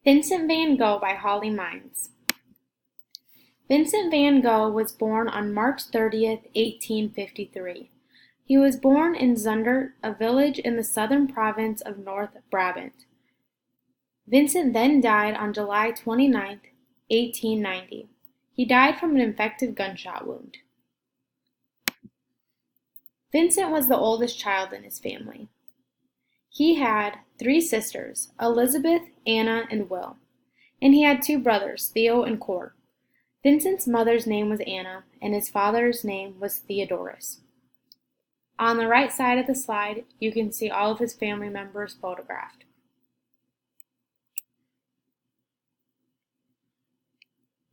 Vincent van Gogh by Holly Mines. Vincent van Gogh was born on March 30th, 1853. He was born in Zundert, a village in the southern province of North Brabant. Vincent then died on July 29th, 1890. He died from an infected gunshot wound. Vincent was the oldest child in his family. He had 3 sisters, Elizabeth, Anna, and Will, and he had 2 brothers, Theo and Cor. Vincent's mother's name was Anna, and his father's name was Theodorus. On the right side of the slide, you can see all of his family members photographed.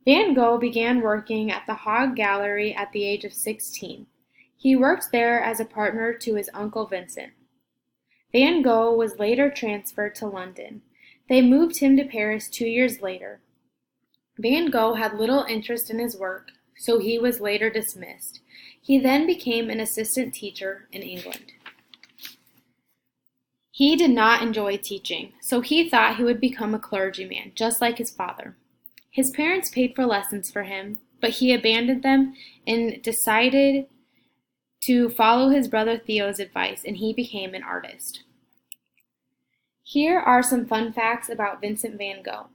Van Gogh began working at the Gogh Gallery at the age of 16. He worked there as a partner to his uncle Vincent. Van Gogh was later transferred to London. They moved him to Paris 2 years later. Van Gogh had little interest in his work, so he was later dismissed. He then became an assistant teacher in England. He did not enjoy teaching, so he thought he would become a clergyman, just like his father. His parents paid for lessons for him, but he abandoned them and decided to follow his brother Theo's advice, and he became an artist. Here are some fun facts about Vincent van Gogh.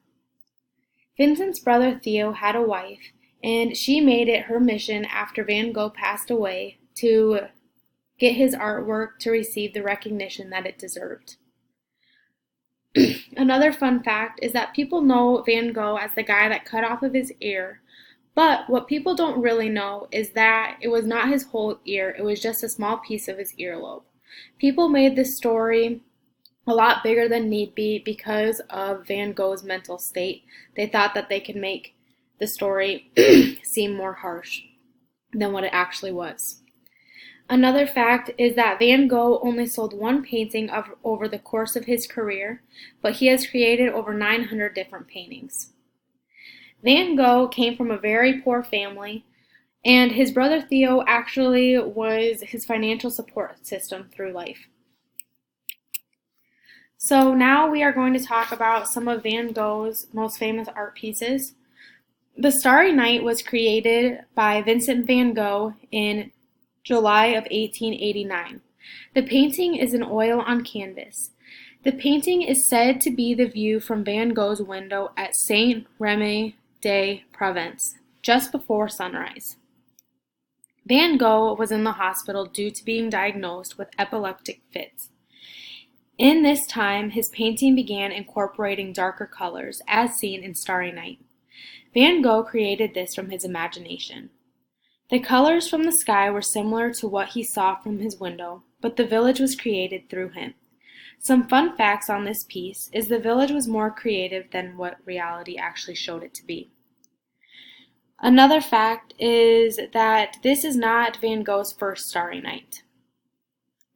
Vincent's brother Theo had a wife, and she made it her mission after Van Gogh passed away to get his artwork to receive the recognition that it deserved. Another fun fact is that people know Van Gogh as the guy that cut off of his ear, but what people don't really know is that it was not his whole ear, it was just a small piece of his earlobe. People made this story a lot bigger than need be because of Van Gogh's mental state. They thought that they could make the story seem more harsh than what it actually was. Another fact is that Van Gogh only sold 1 painting over the course of his career, but he has created over 900 different paintings. Van Gogh came from a very poor family, and his brother Theo actually was his financial support system through life. So now we are going to talk about some of Van Gogh's most famous art pieces. The Starry Night was created by Vincent van Gogh in July of 1889. The painting is in oil on canvas. The painting is said to be the view from Van Gogh's window at Saint-Remy de Provence, just before sunrise. Van Gogh was in the hospital due to being diagnosed with epileptic fits. In this time, his painting began incorporating darker colors, as seen in Starry Night. Van Gogh created this from his imagination. The colors from the sky were similar to what he saw from his window, but the village was created through him. Some fun facts on this piece is the village was more creative than what reality actually showed it to be. Another fact is that this is not Van Gogh's first Starry Night.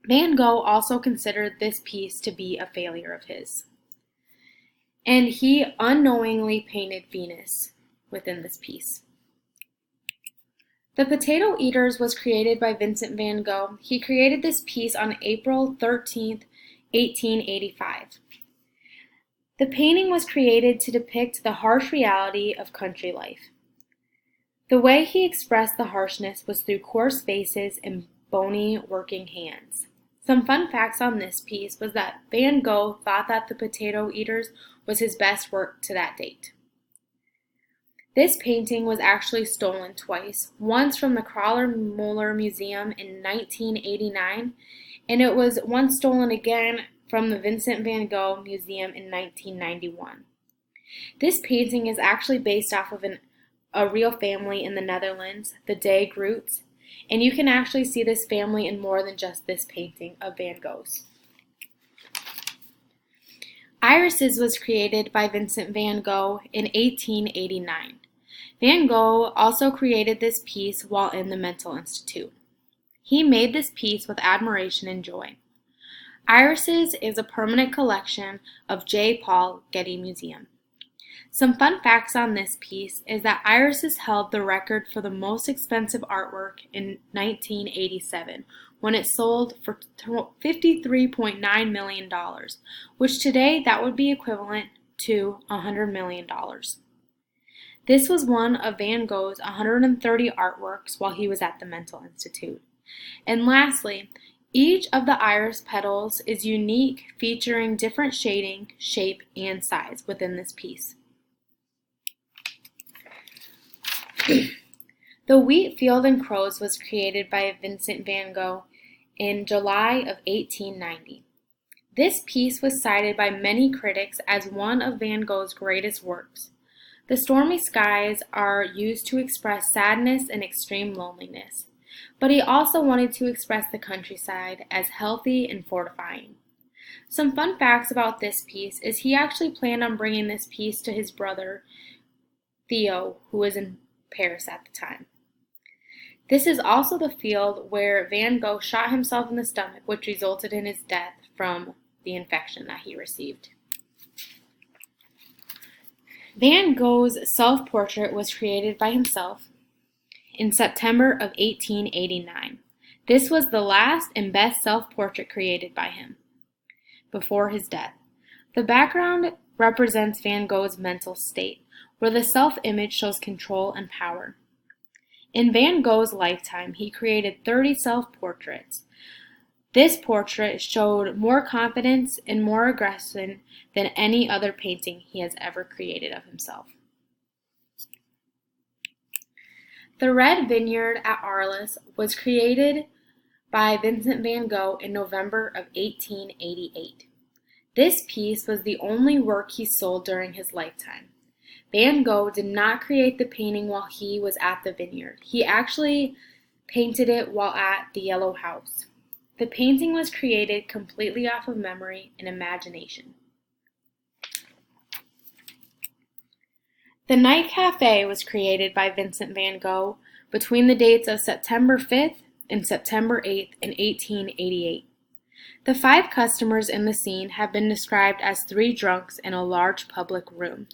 Van Gogh also considered this piece to be a failure of his, and he unknowingly painted Venus within this piece. The Potato Eaters was created by Vincent van Gogh. He created this piece on April 13th, 1885. The painting was created to depict the harsh reality of country life. The way he expressed the harshness was through coarse faces and bony working hands. Some fun facts on this piece was that Van Gogh thought that the Potato Eaters was his best work to that date. This painting was actually stolen twice, once from the Kröller-Müller Museum in 1989, and it was once stolen again from the Vincent van Gogh Museum in 1991. This painting is actually based off of a real family in the Netherlands, the De Groots, and you can actually see this family in more than just this painting of Van Gogh's. Irises was created by Vincent van Gogh in 1889. Van Gogh also created this piece while in the mental institute. He made this piece with admiration and joy. Irises is a permanent collection of J. Paul Getty Museum. Some fun facts on this piece is that Irises held the record for the most expensive artwork in 1987, when it sold for $53.9 million, which today that would be equivalent to $100 million. This was one of Van Gogh's 130 artworks while he was at the Mental Institute. And lastly, each of the iris petals is unique, featuring different shading, shape, and size within this piece. The Wheat Field and Crows was created by Vincent van Gogh in July of 1890. This piece was cited by many critics as one of Van Gogh's greatest works. The stormy skies are used to express sadness and extreme loneliness, but he also wanted to express the countryside as healthy and fortifying. Some fun facts about this piece is he actually planned on bringing this piece to his brother, Theo, who was in Paris at the time. This is also the field where Van Gogh shot himself in the stomach, which resulted in his death from the infection that he received. Van Gogh's self-portrait was created by himself in September of 1889. This was the last and best self-portrait created by him before his death. The background represents Van Gogh's mental state, where the self-image shows control and power. In Van Gogh's lifetime, he created 30 self-portraits. This portrait showed more confidence and more aggression than any other painting he has ever created of himself. The Red Vineyard at Arles was created by Vincent van Gogh in November of 1888. This piece was the only work he sold during his lifetime. Van Gogh did not create the painting while he was at the vineyard. He actually painted it while at the Yellow House. The painting was created completely off of memory and imagination. The Night Cafe was created by Vincent van Gogh between the dates of September 5th and September 8th in 1888. The 5 customers in the scene have been described as 3 drunks in a large public room,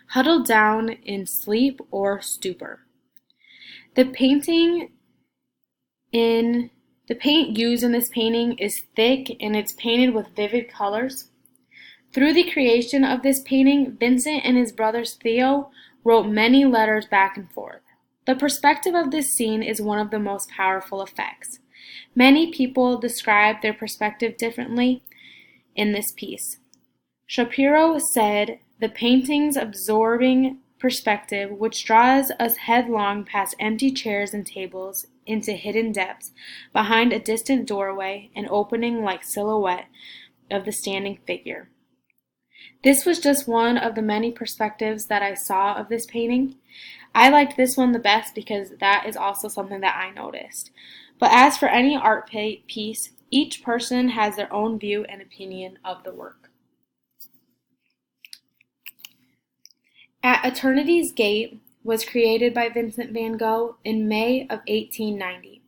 huddled down in sleep or stupor. The paint used in this painting is thick and it's painted with vivid colors. Through the creation of this painting, Vincent and his brother Theo wrote many letters back and forth. The perspective of this scene is one of the most powerful effects. Many people describe their perspective differently in this piece. Shapiro said, "The painting's absorbing perspective, which draws us headlong past empty chairs and tables into hidden depths, behind a distant doorway, an opening like silhouette of the standing figure." This was just one of the many perspectives that I saw of this painting. I liked this one the best because that is also something that I noticed. But as for any art piece, each person has their own view and opinion of the work. At Eternity's Gate was created by Vincent van Gogh in May of 1890.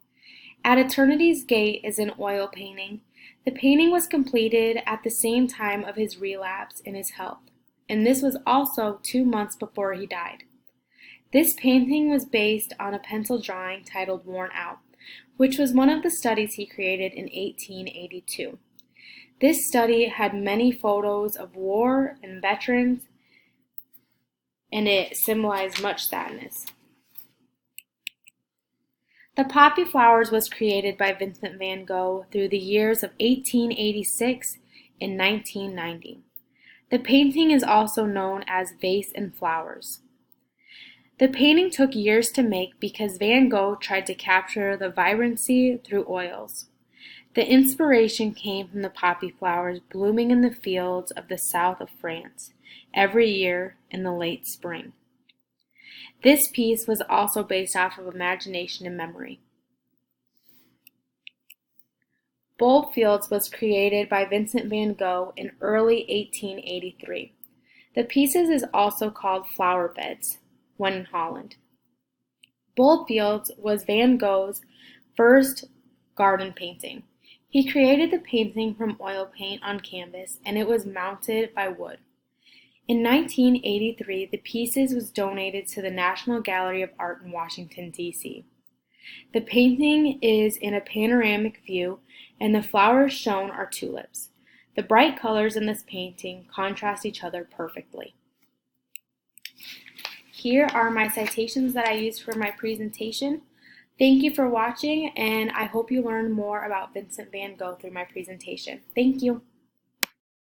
At Eternity's Gate is an oil painting. The painting was completed at the same time of his relapse in his health, and this was also 2 months before he died. This painting was based on a pencil drawing titled Worn Out, which was one of the studies he created in 1882. This study had many photos of war and veterans, and it symbolized much sadness. The Poppy Flowers was created by Vincent van Gogh through the years of 1886 and 1990. The painting is also known as Vase and Flowers. The painting took years to make because Van Gogh tried to capture the vibrancy through oils. The inspiration came from the poppy flowers blooming in the fields of the south of France every year in the late spring. This piece was also based off of imagination and memory. Bulb Fields was created by Vincent van Gogh in early 1883. The pieces is also called Flower Beds when in Holland. Bulb Fields was Van Gogh's first garden painting. He created the painting from oil paint on canvas and it was mounted by wood. In 1983, the pieces was donated to the National Gallery of Art in Washington, D.C. The painting is in a panoramic view and the flowers shown are tulips. The bright colors in this painting contrast each other perfectly. Here are my citations that I used for my presentation. Thank you for watching, and I hope you learn more about Vincent van Gogh through my presentation. Thank you.